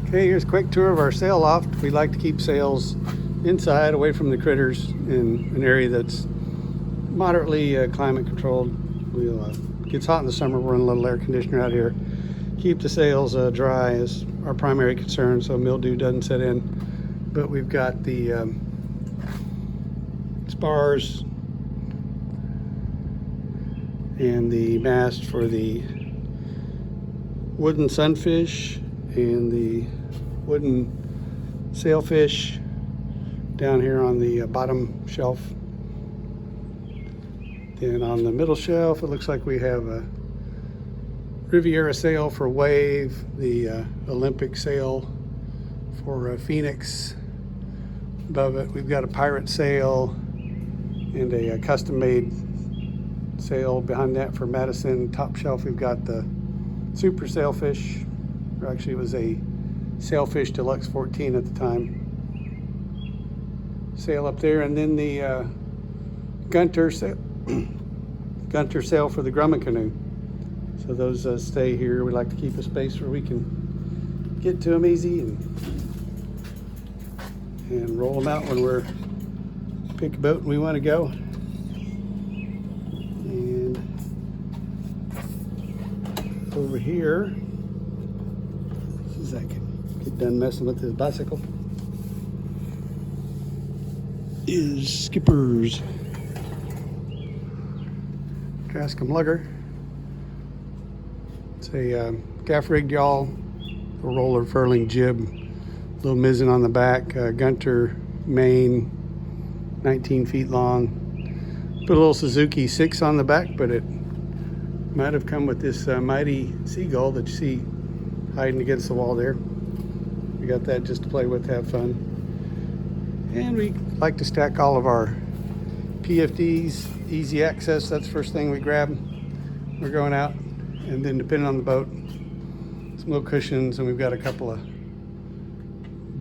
Okay, here's a quick tour of our sail loft. We like to keep sails inside, away from the critters, in an area that's moderately climate controlled. It gets hot in the summer. We're in a little air conditioner out here. Keep the sails dry is our primary concern, so mildew doesn't set in. But we've got the spars and the mast for the wooden sunfish and the wooden sailfish down here on the bottom shelf. Then on the middle shelf, it looks like we have a Riviera sail for Wave, the Olympic sail for Phoenix. Above it, we've got a pirate sail and a custom-made sail behind that for Madison. Top shelf, we've got the Super Sailfish, or actually it was a Sailfish Deluxe 14 at the time. Sail up there, and then the Gunter sail, Gunter sail for the Grumman canoe. So those stay here. We like to keep a space where we can get to them easy and roll them out when we're pick a boat and we want to go. And over here, as I can get done messing with this bicycle, is Skipper's Trascom lugger. It's a gaff rigged yawl, a roller furling jib, little mizzen on the back, Gunter main, 19 feet long. Put a little Suzuki 6 on the back, but it might have come with this mighty seagull that you see hiding against the wall there. We got that just to play with, have fun. And we like to stack all of our PFDs, easy access. That's the first thing we grab. We're going out. And then depending on the boat, some little cushions, and we've got a couple of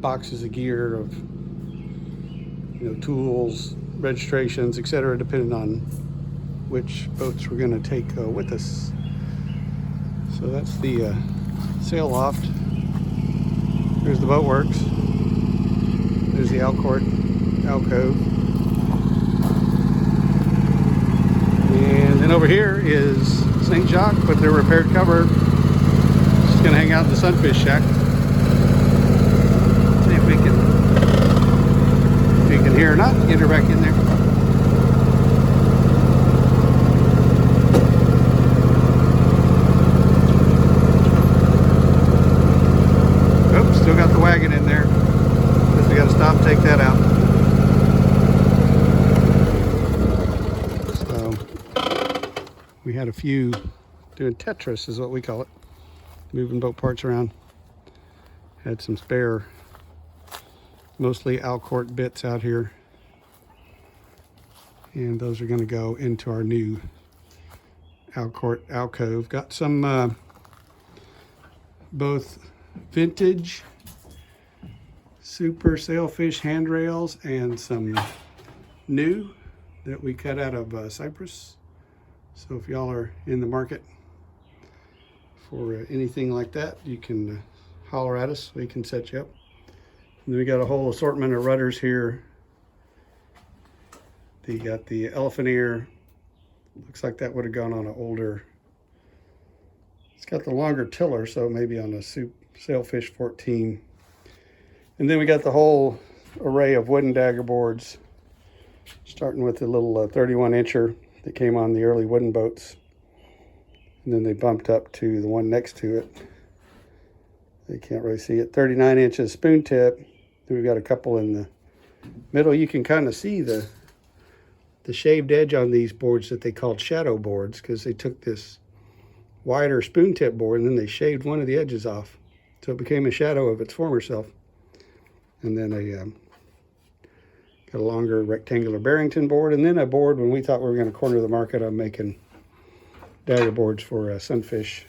boxes of gear of, tools, registrations, etc., depending on which boats we're going to take with us. So that's the sail loft. There's the boat works. There's the alcove. And then over here is St. Jacques with their repaired cover. Just gonna hang out in the sunfish shack. See if we can hear or not. Get her back in there. Oops, still got the wagon in there. Guess we gotta stop and take that out. We had a few doing TETRIS is what we call it, moving boat parts around. Had some spare, mostly Alcort bits out here, and those are going to go into our new Alcort alcove. Got some both vintage Super Sailfish handrails and some new that we cut out of Cypress. So if y'all are in the market for anything like that, you can holler at us. We can set you up. And then we got a whole assortment of rudders here. You got the elephant ear. Looks like that would have gone on an older. It's got the longer tiller, so maybe on a Sailfish 14. And then we got the whole array of wooden dagger boards, starting with the little 31-incher. that came on the early wooden boats, and then they bumped up to the one next to it. They can't really see it. 39 inches spoon tip. Then we've got a couple in the middle. You can kind of see the shaved edge on these boards that they called shadow boards, because they took this wider spoon tip board and then they shaved one of the edges off, so it became a shadow of its former self. And then got a longer rectangular Barrington board, and then a board when we thought we were going to corner the market on making dagger boards for sunfish.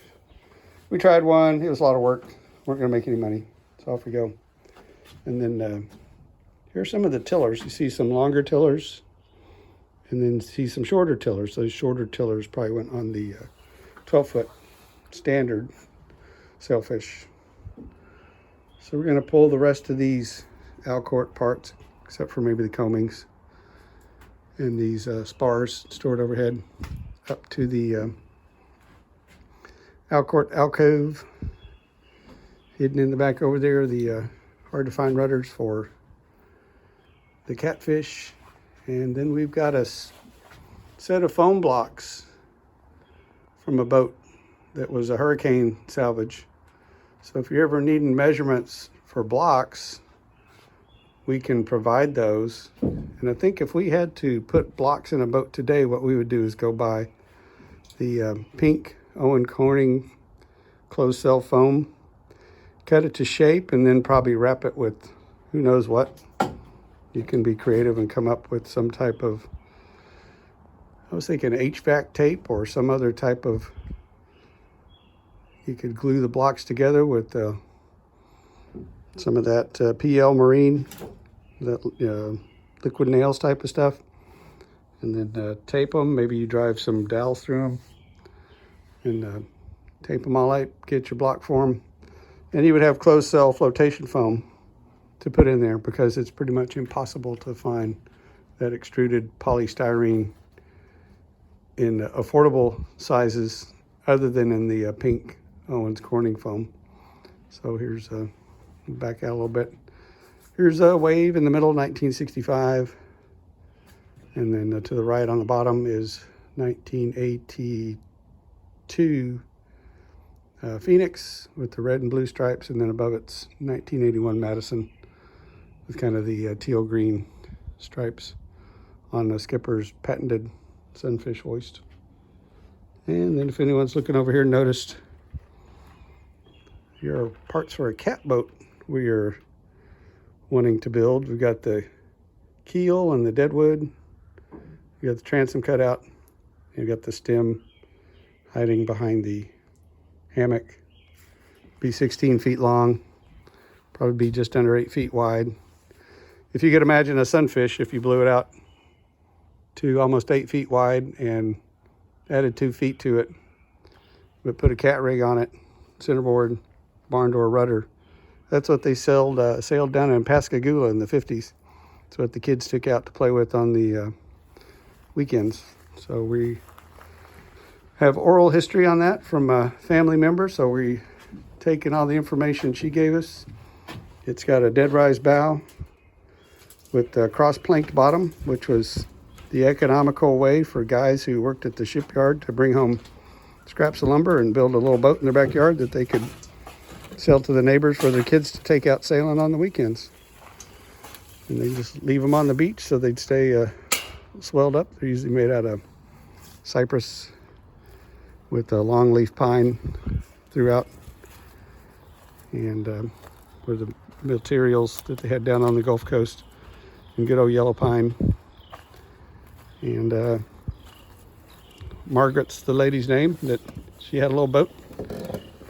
We tried one. It was a lot of work. Weren't going to make any money, so off we go. And then here's some of the tillers. You see some longer tillers, and then see some shorter tillers. Those shorter tillers probably went on the 12-foot standard sailfish. So we're going to pull the rest of these Alcourt parts, except for maybe the combings and these spars stored overhead, up to the Alcourt alcove. Hidden in the back over there, the hard to find rudders for the catfish. And then we've got a set of foam blocks from a boat that was a hurricane salvage. So if you're ever needing measurements for blocks, we can provide those. And I think if we had to put blocks in a boat today, what we would do is go buy the pink Owen Corning closed cell foam, cut it to shape, and then probably wrap it with who knows what. You can be creative and come up with some type of, I was thinking HVAC tape or some other type of, you could glue the blocks together with some of that PL Marine, that liquid nails type of stuff, and then tape them. Maybe you drive some dowels through them and tape them all out, get your block form. And you would have closed cell flotation foam to put in there, because it's pretty much impossible to find that extruded polystyrene in affordable sizes other than in the pink Owens Corning foam. So here's back out a little bit. Here's a wave in the middle, 1965. And then to the right on the bottom is 1982 Phoenix with the red and blue stripes. And then above it's 1981 Madison with kind of the teal green stripes on the skipper's patented sunfish hoist. And then if anyone's looking over here, noticed here are parts for a cat boat we are wanting to build. We've got the keel and the deadwood. We got the transom cut out. You've got the stem hiding behind the hammock. Be 16 feet long, probably be just under 8 feet wide. If you could imagine a sunfish, if you blew it out to almost 8 feet wide and added 2 feet to it, but put a cat rig on it, centerboard, barn door rudder. That's what they sailed down in Pascagoula in the 50s. That's what the kids took out to play with on the weekends. So we have oral history on that from a family member. So we taken all the information she gave us. It's got a dead rise bow with a cross-planked bottom, which was the economical way for guys who worked at the shipyard to bring home scraps of lumber and build a little boat in their backyard that they could sell to the neighbors for their kids to take out sailing on the weekends. And they just leave them on the beach so they'd stay swelled up. They're usually made out of cypress with a longleaf pine throughout, and were the materials that they had down on the Gulf Coast, and good old yellow pine. And Margaret's the lady's name, that she had a little boat,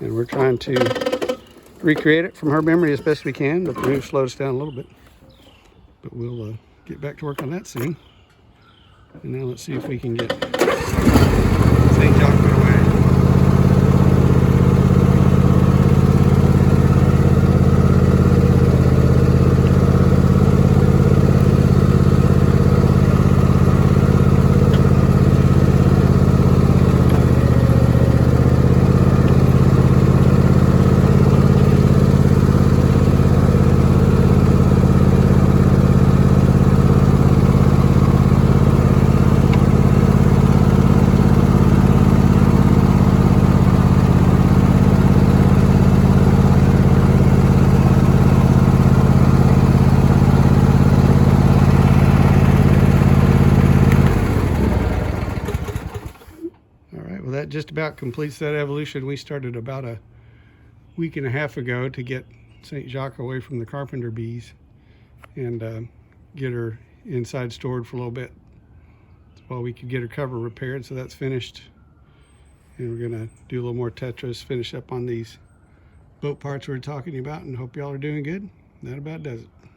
and we're trying to recreate it from her memory as best we can, but the move slowed us down a little bit. But we'll get back to work on that soon. And now let's see if we can get St. John put away. Well, that just about completes that evolution. We started about a week and a half ago to get St. Jacques away from the carpenter bees and get her inside stored for a little bit while we could get her cover repaired. So that's finished. And we're gonna do a little more TETRIS, finish up on these boat parts we were talking about, and hope y'all are doing good. That about does it.